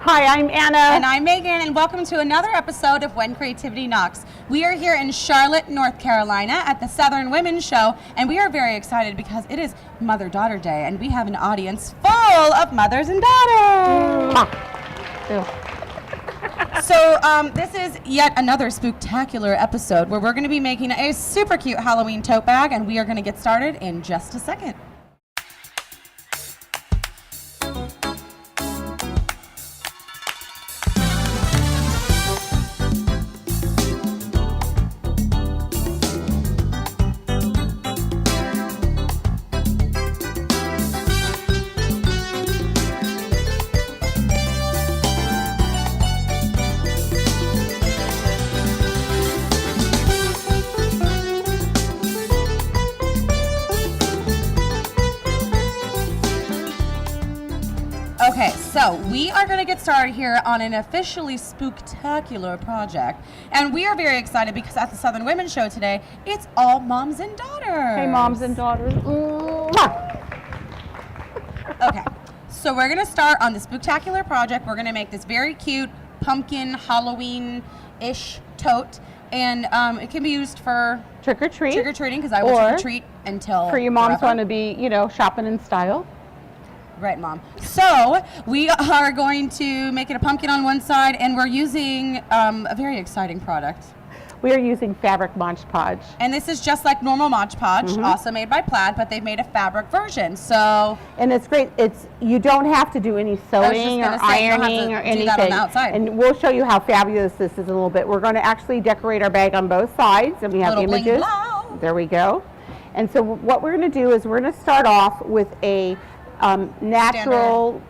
Hi, I'm Anna. And I'm Megan, and welcome to another episode of When Creativity Knocks. We are here in Charlotte, North Carolina at the Southern Women's Show, and we are very excited because it is Mother-Daughter Day, and we have an audience full of mothers and daughters. So this is yet another spooktacular episode where we're going to be making a super cute Halloween tote bag, and we are going to get started in just a second. Okay, so we are going to get started here on an officially spooktacular project, and we are very excited because at the Southern Women's Show today, it's all moms and daughters. Hey, moms and daughters. Okay, so we're going to start on the spooktacular project. We're going to make this very cute pumpkin Halloween-ish tote, and it can be used for trick-or-treat. Trick-or-treating, because I will trick-or-treat until for you moms forever. want to be, shopping in style. Right, Mom. So we are going to make it a pumpkin on one side, and we're using a very exciting product. We are using fabric Mod Podge. And this is just like normal Mod Podge, also made by Plaid, but they've made a fabric version. So and it's great. You don't have to do any sewing or ironing or anything. That on the outside. And we'll show you how fabulous this is in a little bit. We're going to actually decorate our bag on both sides, and we have Little images. bling blow. There we go. And so what we're going to do is we're going to start off with a natural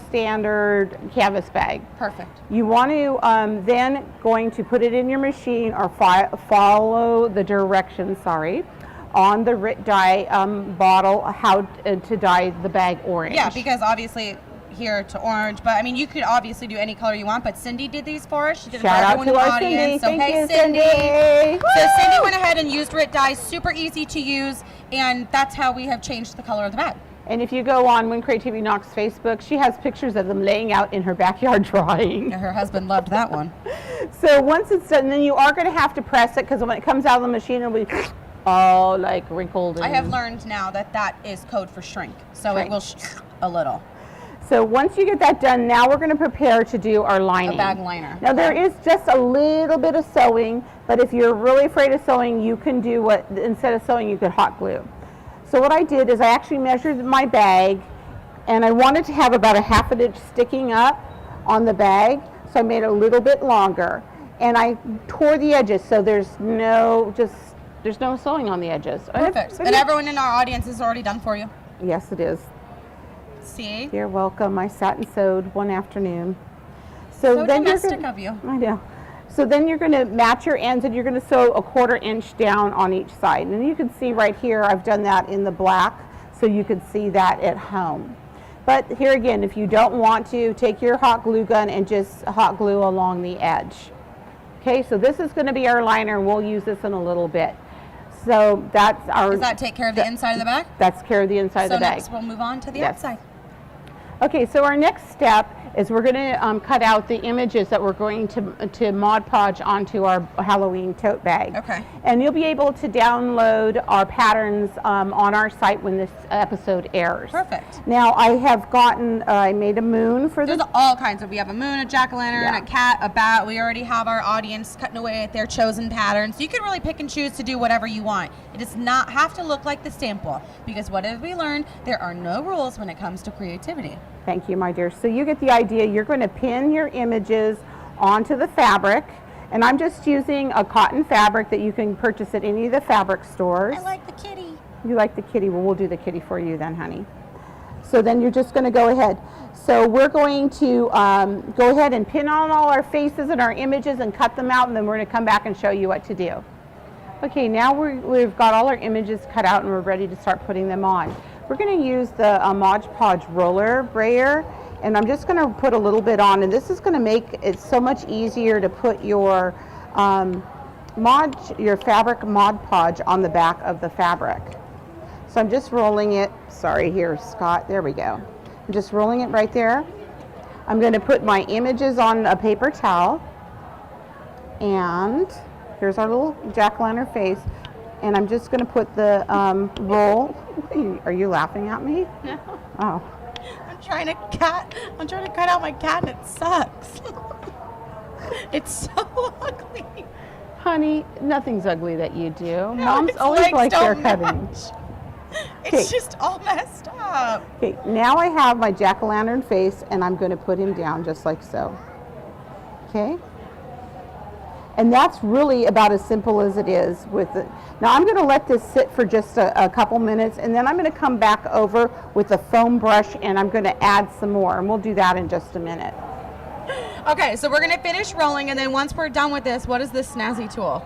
standard canvas bag. Perfect. You want to then going to put it in your machine or follow the directions, on the RIT dye bottle, how to dye the bag orange. Yeah, because obviously here to orange, but I mean you could obviously do any color you want, but Cindy did these for us. She did Shout it for out everyone to in the our audience. Cindy. So Thank hey you, Cindy. Cindy. So Cindy went ahead and used RIT dye, super easy to use, and that's how we have changed the color of the bag. And if you go on When Creativity Knocks Facebook, she has pictures of them laying out in her backyard drying. Her husband loved that one. So once it's done, then you are going to have to press it, because when it comes out of the machine, it'll be all like wrinkled. I have learned now that that is code for shrink, so it will a little. So once you get that done, now we're going to prepare to do our lining. A bag liner. Now there is just a little bit of sewing, but if you're really afraid of sewing, you can do instead of sewing, you could hot glue. So what I did is I actually measured my bag, and I wanted to have about a ½ an inch sticking up on the bag, so I made it a little bit longer. And I tore the edges, so there's no sewing on the edges. Perfect. And everyone in our audience is already done for you. Yes, it is. See? You're welcome. I sat and sewed one afternoon. So then domestic of you. I know. So then you're going to match your ends, and you're going to sew a ½ inch down on each side. And you can see right here, I've done that in the black, so you can see that at home. But here again, if you don't want to, take your hot glue gun and just hot glue along the edge. Okay, so this is going to be our liner, and we'll use this in a little bit. So that's our... Does that take care of the inside of the bag? That's care of the inside of the bag. So next we'll move on to the outside. Okay, so our next step is we're going to cut out the images that we're going to Mod Podge onto our Halloween tote bag. Okay. And you'll be able to download our patterns on our site when this episode airs. Perfect. Now I have I made a moon for this. There's all kinds of, we have a moon, a jack-o'-lantern, a cat, a bat. We already have our audience cutting away at their chosen patterns. So you can really pick and choose to do whatever you want. It does not have to look like the sample, because what have we learned? There are no rules when it comes to creativity. Thank you, my dear. So you get the idea. You're going to pin your images onto the fabric, and I'm just using a cotton fabric that you can purchase at any of the fabric stores. I like the kitty. You like the kitty? Well, we'll do the kitty for you then, honey. So then you're just going to go ahead. So we're going to go ahead and pin on all our faces and our images and cut them out, and then we're going to come back and show you what to do. Okay, now we've got all our images cut out, and we're ready to start putting them on. We're going to use the Mod Podge roller brayer, and I'm just going to put a little bit on, and this is going to make it so much easier to put your fabric Mod Podge on the back of the fabric. So I'm just rolling it, sorry here Scott, there we go. I'm just rolling it right there I'm going to put my images on a paper towel. And here's our little jack-o'-lantern face. And I'm just going to put the roll. Are you laughing at me? No. Oh. I'm trying to cut out my cat and it sucks. It's so ugly. Honey, nothing's ugly that you do. No, Moms its always legs like hair don't cutting. match. Okay. It's just all messed up. Okay, now I have my jack-o'-lantern face and I'm going to put him down just like so. Okay? And that's really about as simple as it is with it. Now I'm going to let this sit for just a couple minutes and then I'm going to come back over with a foam brush and I'm going to add some more and we'll do that in just a minute. Okay, so we're gonna finish rolling, and then once we're done with this, what is this snazzy tool?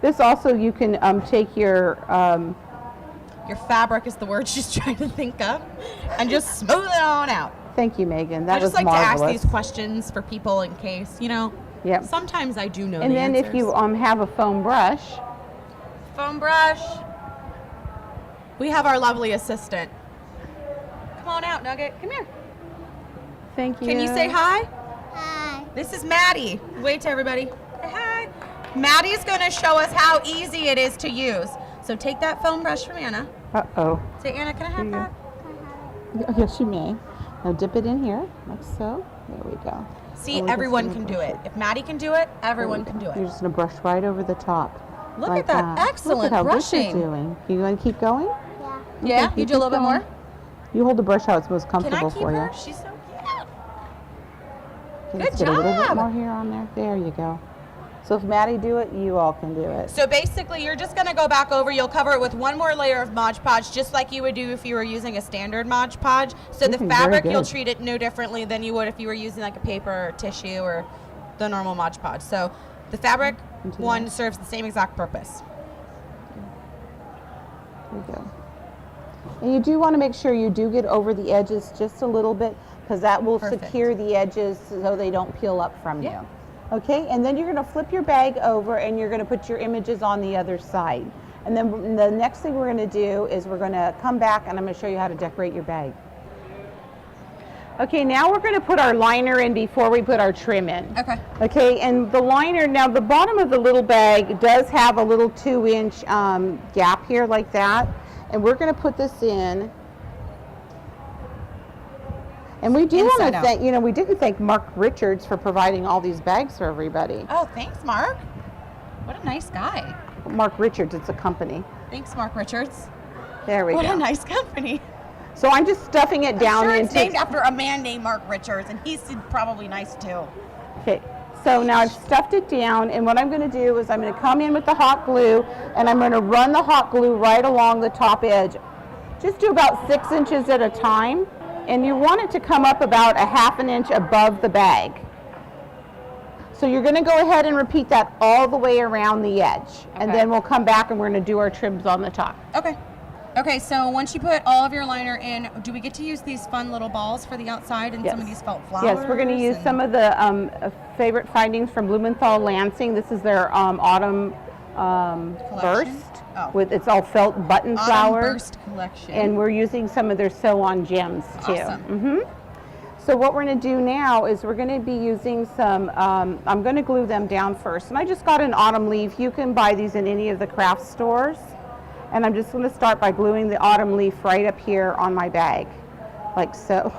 This also, you can take your fabric is the word she's trying to think of, and just smooth it on out. Thank you, Megan. That I just was like marvelous. to ask these questions for people in case, you know. Yep. Sometimes I do know And the then answers. if you have a foam brush. Foam brush. We have our lovely assistant. Come on out, Nugget. Come here. Thank you. Can you say hi? Hi. This is Maddie. Wave to everybody. Say hi. Maddie's going to show us how easy it is to use. So take that foam brush from Anna. Uh-oh. Say, Anna, can I have that? Yes, you may. Now dip it in here, like so. There we go. See, And we're everyone just can gonna do brush it. If Maddie can do it, everyone can do You're it. just going to brush right over the top. Look like at that. Excellent Look at how brushing. good you're doing. You going to keep going? Yeah. Yeah? Okay, You do a little bit more? You hold the brush how it's most Can I comfortable keep for her? you. She's so cute. Okay, Good let's get a little bit job. more here on there. There you go. So if Maddie do it, you all can do it. So basically, you're just going to go back over. You'll cover it with one more layer of Mod Podge, just like you would do if you were using a standard Mod Podge. So the Very fabric, you'll good. treat it no differently than you would if you were using like a paper or tissue or the normal Mod Podge. So the fabric Into one that. serves the same exact purpose. There you go. And you do want to make sure you do get over the edges just a little bit because that will Perfect. secure the edges so they don't peel up from Yeah. you. Okay, and then you're going to flip your bag over and you're going to put your images on the other side. And then the next thing we're going to do is we're going to come back and I'm going to show you how to decorate your bag. Okay, now we're going to put our liner in before we put our trim in. Okay. Okay, and the liner, now the bottom of the little bag does have a little 2-inch gap here like that. And we're going to put this in. And we do want Inside to out. thank, we didn't thank Mark Richards for providing all these bags for everybody. Oh, thanks, Mark. What a nice guy. Mark Richards, it's a company. Thanks, Mark Richards. There we What go. a nice company. So I'm just stuffing it down Sure, it's into. named after a man named Mark Richards, and he's probably nice too. Okay, so now I've stuffed it down, and what I'm going to do is I'm going to come in with the hot glue, and I'm going to run the hot glue right along the top edge. Just do about 6 inches at a time, and you want it to come up about a 1/2 inch above the bag. So you're going to go ahead and repeat that all the way around the edge, and Okay. then we'll come back and we're going to do our trims on the top. Okay. Okay, so once you put all of your liner in, do we get to use these fun little balls for the outside and some of these felt flowers? Yes, we're going to use and- some of the favorite findings from Blumenthal Lansing. This is their autumn burst. Oh. With it's all felt button Autumn flower, Burst collection. and we're using some of their sew-on gems too. Awesome. So what we're going to do now is we're going to be using some. I'm going to glue them down first, and I just got an autumn leaf. You can buy these in any of the craft stores. And I'm just going to start by gluing the autumn leaf right up here on my bag, like so.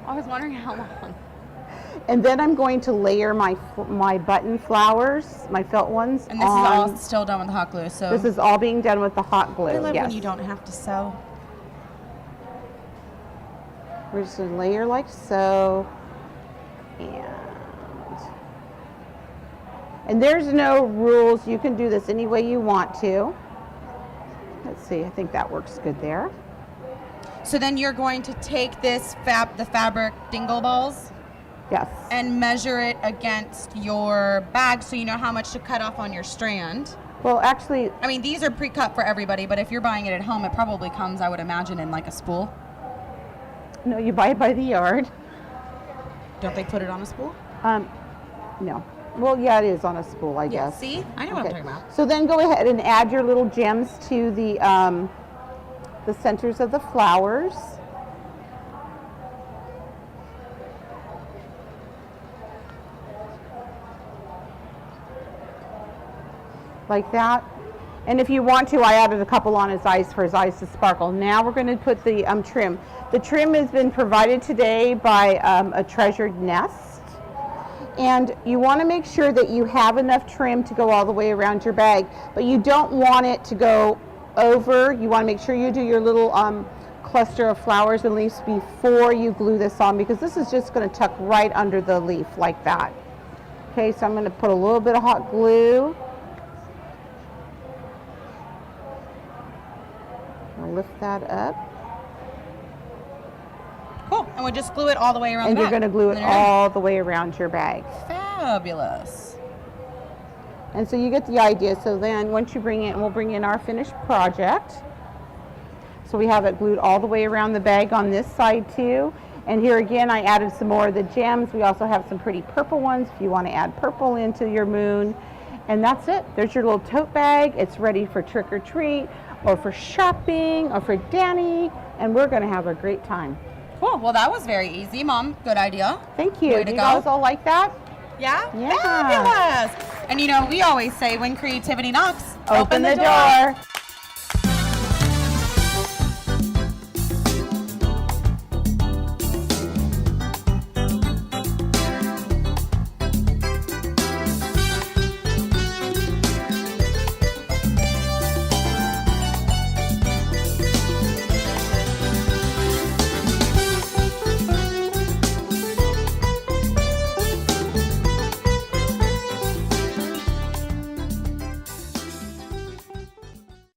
I was wondering how long. And then I'm going to layer my button flowers, my felt ones, And this on. is all still done with hot glue, so This is all being done with the hot glue. I love yes. when you don't have to sew. We're just going to layer like so. And there's no rules. You can do this any way you want to. Let's see. I think that works good there. So then you're going to take this the fabric dingle balls Yes. and measure it against your bag so you know how much to cut off on your strand. Well, actually, I mean, these are pre-cut for everybody, but if you're buying it at home, it probably comes, I would imagine, in like a spool. no, you buy it by the yard. Don't they put it on a spool? No. Well, yeah, it is on a spool, I guess. See? I know what I'm talking about. So then go ahead and add your little gems to the centers of the flowers. like that. And if you want to, I added a couple on his eyes for his eyes to sparkle. Now we're going to put the trim. The trim has been provided today by a Treasured Nest. And you want to make sure that you have enough trim to go all the way around your bag, but you don't want it to go over. You want to make sure you do your little cluster of flowers and leaves before you glue this on, because this is just going to tuck right under the leaf like that. Okay, so I'm going to put a little bit of hot glue. I'll lift that up. Cool. And we'll just glue it all the way around And the you're bag. going to glue it all the way around your bag. Fabulous. And so you get the idea. So then once you bring it, we'll bring in our finished project. So we have it glued all the way around the bag on this side too. And here again, I added some more of the gems. We also have some pretty purple ones if you want to add purple into your moon. And that's it. There's your little tote bag. It's ready for trick or treat, or for shopping, or for Danny. And we're going to have a great time. Cool. Well, that was very easy, Mom. Good idea. Thank you. Way to Do you go. guys all like that? Yeah? Yeah. Fabulous. And you know, we always say when creativity knocks, Open the door.